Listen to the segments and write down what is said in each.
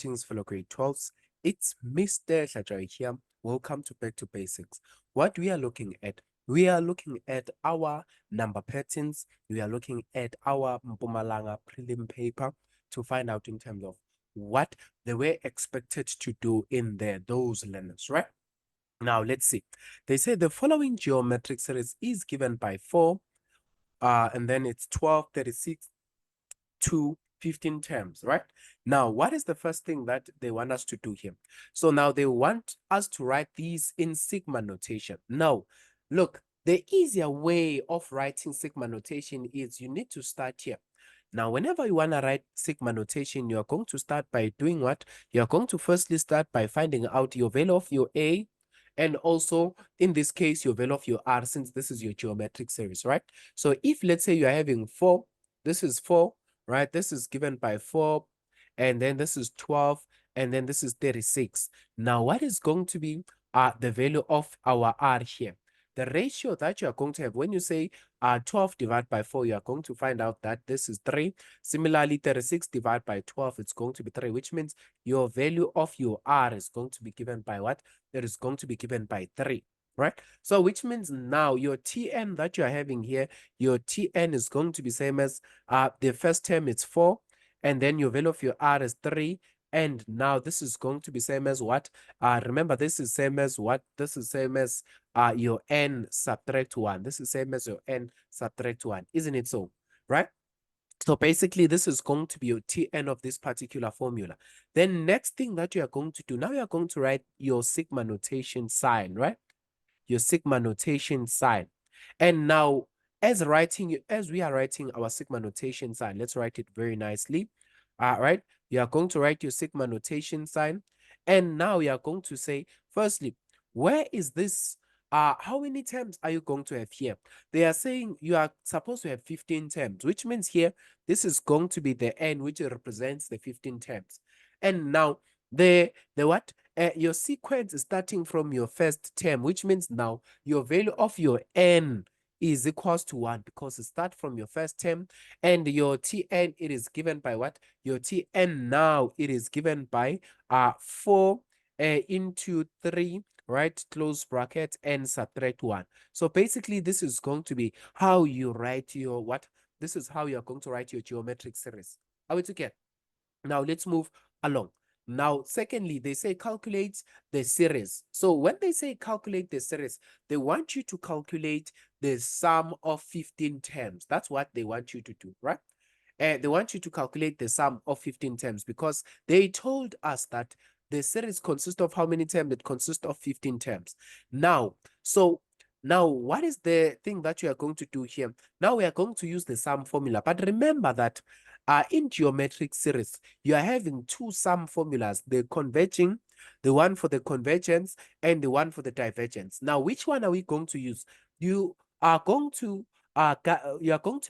Greetings, fellow grade 12s. It's Mr. Shajai here. Welcome to Back to Basics. What we are looking at, we are looking at our number patterns. We are looking at our Mpumalanga Prelim paper to find out in terms of what they were expected to do in there, those learners, right? Now, let's see. They say the following geometric series is given by 4, and then it's 12, 36, to 15 terms, right? Now, what is the first thing that they want us to do here? So now they want us to write these in sigma notation. Now, look, the easier way of writing sigma notation is you need to start here. Now, whenever you want to write sigma notation, you are going to start by doing what? You are going to firstly start by finding out your value of your A, and also in this case, your value of your R, since this is your geometric series, right? So if let's say you are having 4, this is 4, right? This is given by 4, and then this is 12, and then this is 36. Now, what is going to be the value of our R here? The ratio that you are going to have when you say 12 divided by 4, you are going to find out that this is 3. Similarly, 36 divided by 12, it's going to be 3, which means your value of your R is going to be given by what? It is going to be given by 3, right? So which means now your Tn that you are having here, your Tn is going to be same as the first term, it's 4, and then your value of your R is 3, and now this is going to be same as what? Remember, this is same as what? This is same as your n subtract 1. This is same as your n subtract 1, isn't it so? Right? So basically, this is going to be your Tn of this particular formula. Then next thing that you are going to do, now you are going to write your sigma notation sign, right? Your sigma notation sign. And now, as we are writing our sigma notation sign, let's write it very nicely. All right, you are going to write your sigma notation sign, and now you are going to say, firstly, where is this? How many terms are you going to have here? They are saying you are supposed to have 15 terms, which means here this is going to be the n, which represents the 15 terms. And now the what? Your sequence is starting from your first term, which means now your value of your n is equals to 1 because it starts from your first term, and your Tn, it is given by what? Your Tn now, it is given by 4 into 3, right? Close bracket, and subtract 1. So basically, this is going to be how you write your what? This is how you're going to write your geometric series. Are we together? Now let's move along. Now, secondly, they say calculate the series. So when they say calculate the series, they want you to calculate the sum of 15 terms. That's what they want you to do, right? They want you to calculate the sum of 15 terms because they told us that the series consists of how many terms? It consists of 15 terms. Now, what is the thing that you are going to do here? Now we are going to use the sum formula. But remember that in geometric series, you are having two sum formulas, the converging, the one for the convergence, and the one for the divergence. Now, which one are we going to use? You are going to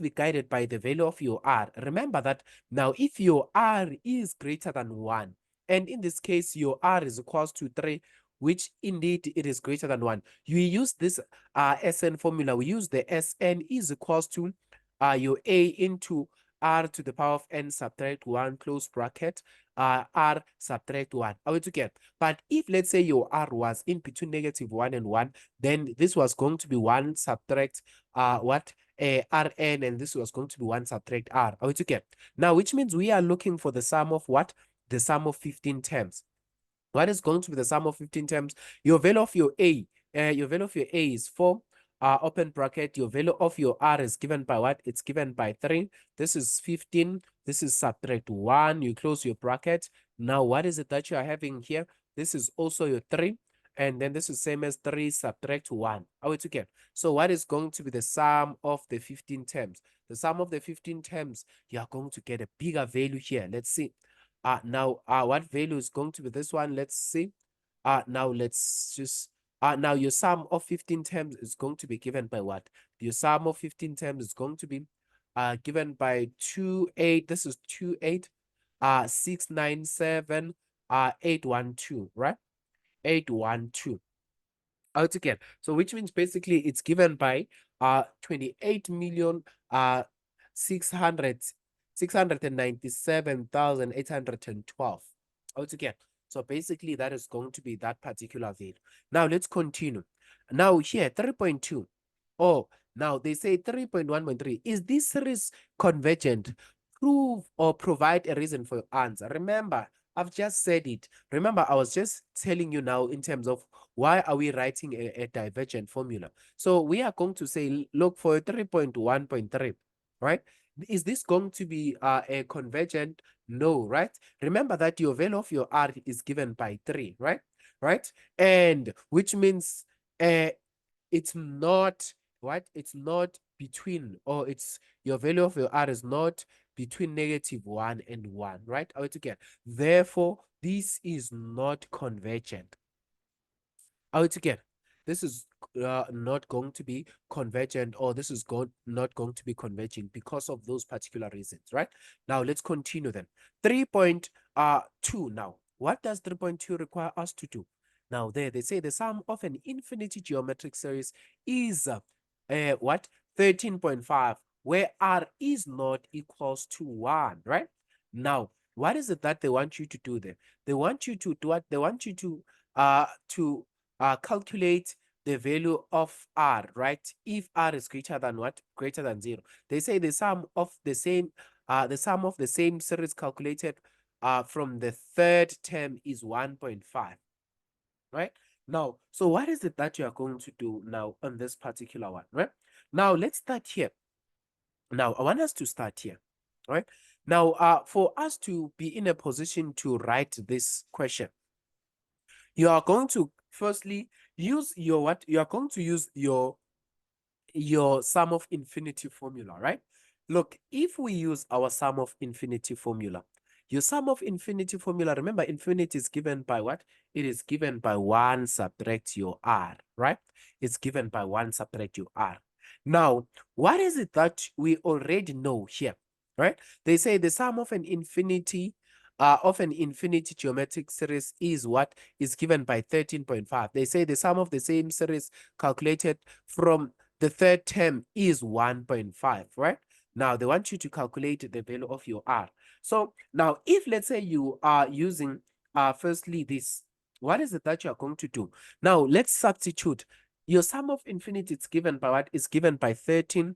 be guided by the value of your R. Remember that now if your R is greater than 1, and in this case your R is equals to 3, which indeed it is greater than 1, you use this Sn formula. We use the Sn is equals to your A into R to the power of n subtract 1, close bracket, R subtract 1. Are we together? But if let's say your R was in between -1 and 1, then this was going to be 1 subtract Rn, and this was going to be 1 subtract R. Are we together? Now, which means we are looking for the sum of what? The sum of 15 terms. What is going to be the sum of 15 terms? Your value of your A, is 4. Open bracket, your value of your R is given by what? It's given by 3. This is 15. This is subtract 1. You close your bracket. Now, what is it that you are having here? This is also your 3. And then this is same as 3 subtract 1. Are we together? So what is going to be the sum of the 15 terms? The sum of the 15 terms, you are going to get a bigger value here. Let's see. Now, what value is going to be this one? Let's see. Now let's just now your sum of 15 terms is going to be given by what? Your sum of 15 terms is going to be given by 2, 8. This is 2, 8, 6, 9, 7, 8, 1, 2, right? 8, 1, 2. Altogether. So which means basically it's given by 28 million 697,812. altogether. So basically, that is going to be that particular value. Now let's continue. Now here, 3.2. Oh, now they say 3.1.3. Is this series convergent? Prove or provide a reason for your answer. Remember, I've just said it. Remember, I was just telling you now in terms of why are we writing a divergent formula. So we are going to say, look for 3.1.3, right? Is this going to be a convergent? No, right? Remember that your value of your R is given by 3, right? Right? And which means it's not what? It's not between, or it's your value of your R is not between -1 and 1, right? Again, therefore, this is not convergent. Again, this is not going to be convergent, or this is not going to be converging because of those particular reasons, right? Now let's continue then. 3.2 now. What does 3.2 require us to do? Now there they say the sum of an infinity geometric series is what? 13.5, where R is not equals to 1, right? Now, what is it that they want you to do there? They want you to do what? They want you to calculate the value of R, right? If R is greater than what? Greater than 0. They say the sum of the same series calculated from the third term is 1.5, right? Now, so what is it that you are going to do now on this particular one, right? Now, let's start here. Now, I want us to start here, right? Now, for us to be in a position to write this question, you are going to firstly use your what? You are going to use your sum of infinity formula, right? Look, if we use our sum of infinity formula, your sum of infinity formula, remember, infinity is given by what? It is given by 1 subtract your R, right? It's given by 1 subtract your R. Now, what is it that we already know here, right? They say the sum of an infinity geometric series is what is given by 13.5. They say the sum of the same series calculated from the third term is 1.5, right? Now they want you to calculate the value of your R. So now if let's say you are using firstly this, what is it that you are going to do? Now let's substitute. Your sum of infinity is given by what? Is given by 13.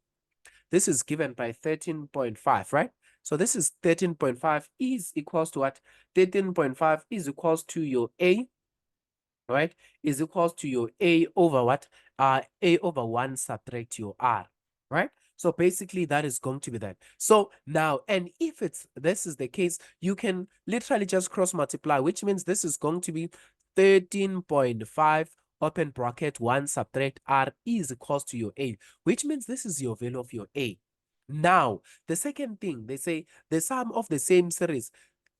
This is given by 13.5, right? So this is 13.5 is equals to what? 13.5 is equals to your A, right? Is equals to your A over what? A over 1 subtract your R, right? So basically that is going to be that. So now, and if this is the case, you can literally just cross multiply, which means this is going to be 13.5 open bracket 1 subtract R is equals to your A, which means this is your value of your A. Now, the second thing, they say the sum of the same series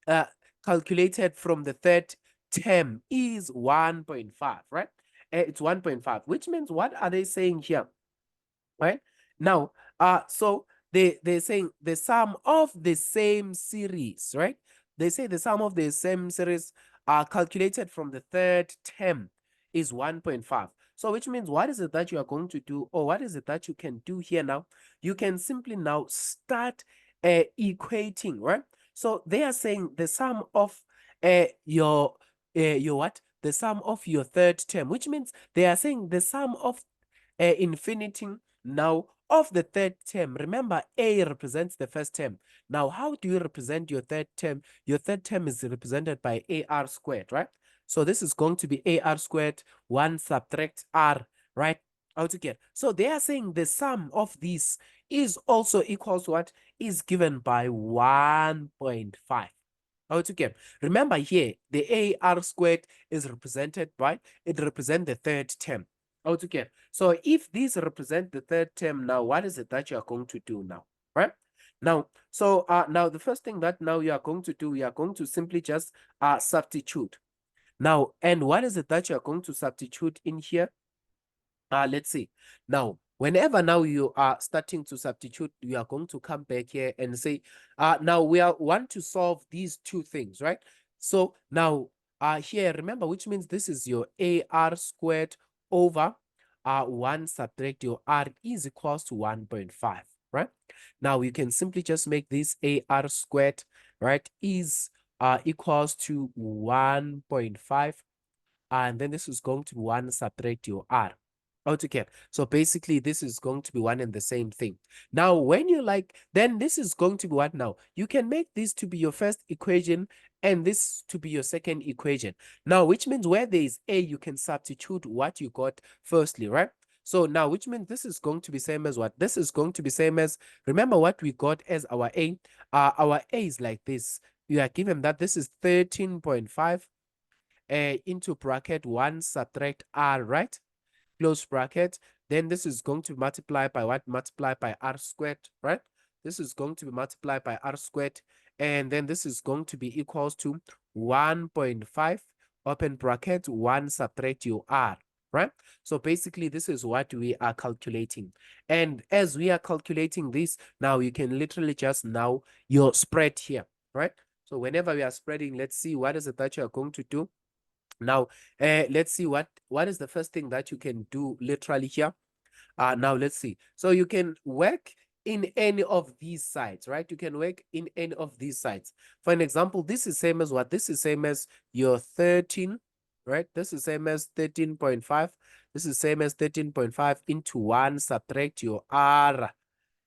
uh, calculated from the third term is 1.5, right? It's 1.5, which means what are they saying here, right? Now, so they're saying the sum of the same series, right? They say the sum of the same series calculated from the third term is 1.5. So which means what is it that you are going to do, or what is it that you can do here now? You can simply now start equating, right? So they are saying the sum of your what? The sum of your third term, which means they are saying the sum of infinity now of the third term. Remember, A represents the first term. Now, how do you represent your third term? Your third term is represented by AR squared, right? So this is going to be AR squared, 1 subtract R, right? Altogether. So they are saying the sum of these is also equals to what? Is given by 1.5. Altogether. Remember here, the AR squared is represented by, it represents the third term. Altogether. So if these represent the third term now, what is it that you are going to do now, right? Now, so now the first thing that now you are going to do, you are going to simply just substitute. Now, and what is it that you are going to substitute in here? Let's see. Now, whenever now you are starting to substitute, you are going to come back here and say, now we want to solve these two things, right? So now, here, remember, which means this is your AR squared over 1 subtract your R is equals to 1.5, right? Now, you can simply just make this AR squared, right, is equals to 1.5, and then this is going to be 1 subtract your r. Okay, so basically this is going to be one and the same thing. Now when you like, then this is going to be what now? You can make this to be your first equation and this to be your second equation. Now, which means where there is a, you can substitute what you got firstly, right? So now, which means this is going to be same as what? This is going to be same as, remember what we got as our a? Our a is like this. You are given that this is 13.5 into bracket 1 subtract r, right? Close bracket. Then this is going to multiply by what? Multiply by r squared, right? This is going to be multiplied by r squared. And then this is going to be equals to 1.5 open bracket 1 subtract your r, right? So basically this is what we are calculating. And as we are calculating this, now you can literally just now your spread here, right? So whenever we are spreading, let's see what is it that you are going to do. Now, let's see what is the first thing that you can do literally here. Now let's see. So you can work in any of these sides, right? You can work in any of these sides. For an example, this is same as what? This is same as your 13, right? This is same as 13.5. This is same as 13.5 into 1 subtract your r,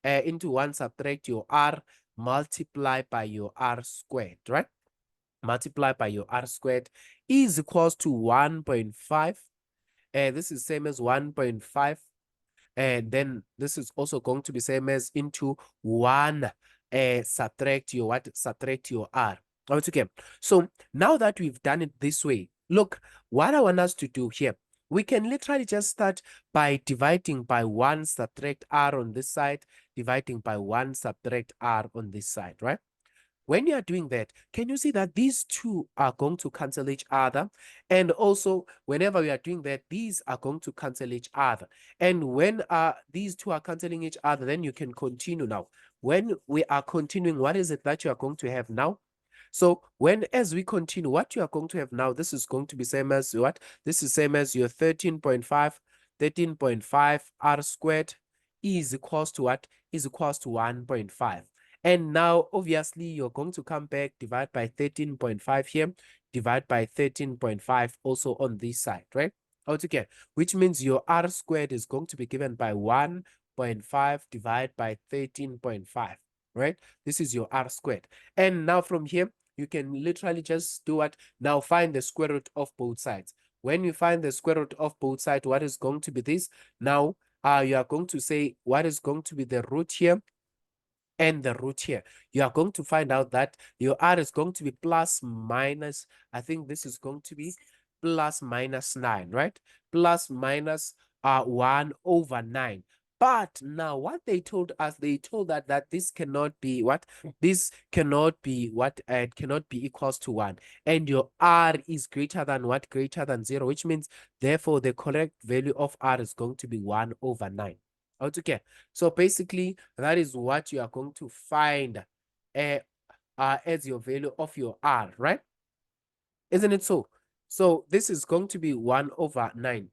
into 1 subtract your r, multiply by your r squared, right? Multiply by your r squared is equals to 1.5. This is same as 1.5. And then this is also going to be same as into 1 subtract your what? Subtract your r. Okay. So now that we've done it this way, look, what I want us to do here, we can literally just start by dividing by 1 subtract r on this side, dividing by 1 subtract r on this side, right? When you are doing that, can you see that these two are going to cancel each other? And also, whenever we are doing that, these are going to cancel each other. And when these two are canceling each other, then you can continue now. When we are continuing, what is it that you are going to have now? So as we continue, what you are going to have now, this is going to be same as what? This is same as your 13.5 r squared is equals to what? Is equals to 1.5. And now, obviously, you're going to come back, divide by 13.5 here, divide by 13.5 also on this side, right? Okay, which means your r squared is going to be given by 1.5 divided by 13.5, right? This is your r squared. And now from here, you can literally just do what? Now find the square root of both sides. When you find the square root of both sides, what is going to be this? Now, you are going to say what is going to be the root here and the root here. You are going to find out that your r is going to be plus minus, I think this is going to be plus minus 9, right? Plus minus 1 over 9. But now what they told us, they told that this cannot be what? This cannot be what? It cannot be equals to 1. And your r is greater than what? Greater than 0, which means therefore the correct value of r is going to be 1 over 9. Okay, so basically that is what you are going to find as your value of your r, right? Isn't it so? So this is going to be 1 over 9,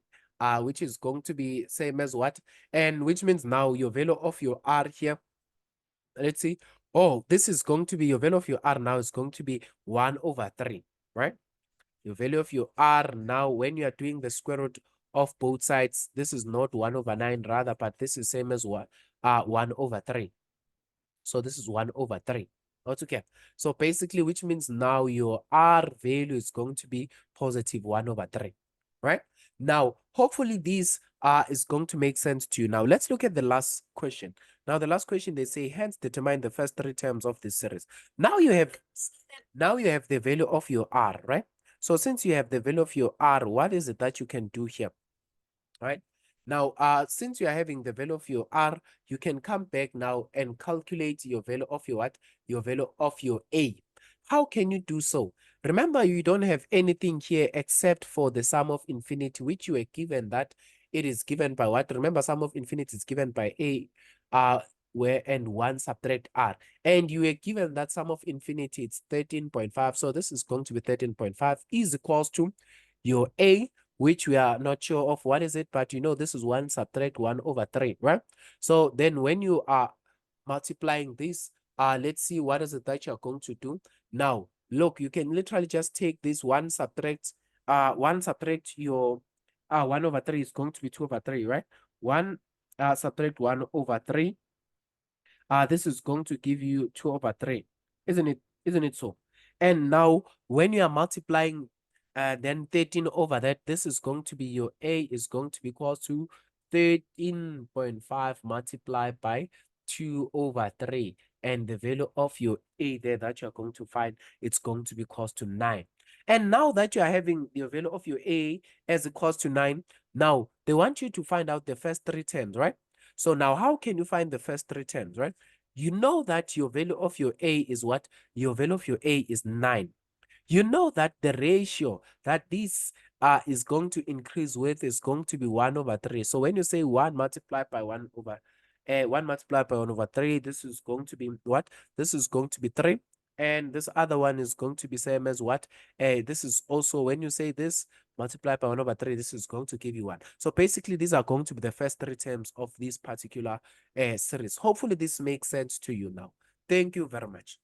which is going to be same as what? And which means now your value of your r here, let's see. Oh, this is going to be your value of your r now is going to be 1 over 3, right? Your value of your r now, when you are doing the square root of both sides, this is not 1 over 9 rather, but this is same as what? 1 over 3. So this is 1 over 3. Okay. So basically, which means now your r value is going to be positive 1 over 3, right? Now, hopefully this is going to make sense to you. Now, let's look at the last question. Now, the last question, they say, hence determine the first 3 terms of this series. Now you have the value of your r, right? So since you have the value of your r, what is it that you can do here, right? Now, since you are having the value of your r, you can come back now and calculate your value of your what? Your value of your a. How can you do so? Remember, you don't have anything here except for the sum of infinity, which you were given that it is given by what? Remember, sum of infinity is given by a, where and 1 subtract r. And you were given that sum of infinity, it's 13.5. So this is going to be 13.5 is equals to your a, which we are not sure of what is it, but you know this is 1 subtract 1 over 3, right? So then when you are multiplying this, let's see what is it that you're going to do. Now, Look, you can literally just take this one subtract your 1/3 is going to be 2/3, right? One subtract 1/3, this is going to give you 2/3, isn't it? Isn't it so? And now when you are multiplying then 13 over that, this is going to be your A is going to be equal to 13.5 multiplied by 2/3. And the value of your A there that you're going to find, it's going to be equals to 9. And now that you are having the value of your A as equals to 9, now they want you to find out the first three terms, right? So now how can you find the first three terms, right? You know that your value of your A is what? Your value of your A is 9. You know that the ratio that this is going to increase with is going to be 1/3. So when you say 1 multiplied by 1/3, this is going to be what? This is going to be 3. And this other one is going to be same as what? This is also, when you say this multiplied by 1/3, this is going to give you 1. So basically, these are going to be the first three terms of this particular series. Hopefully, this makes sense to you now. Thank you very much.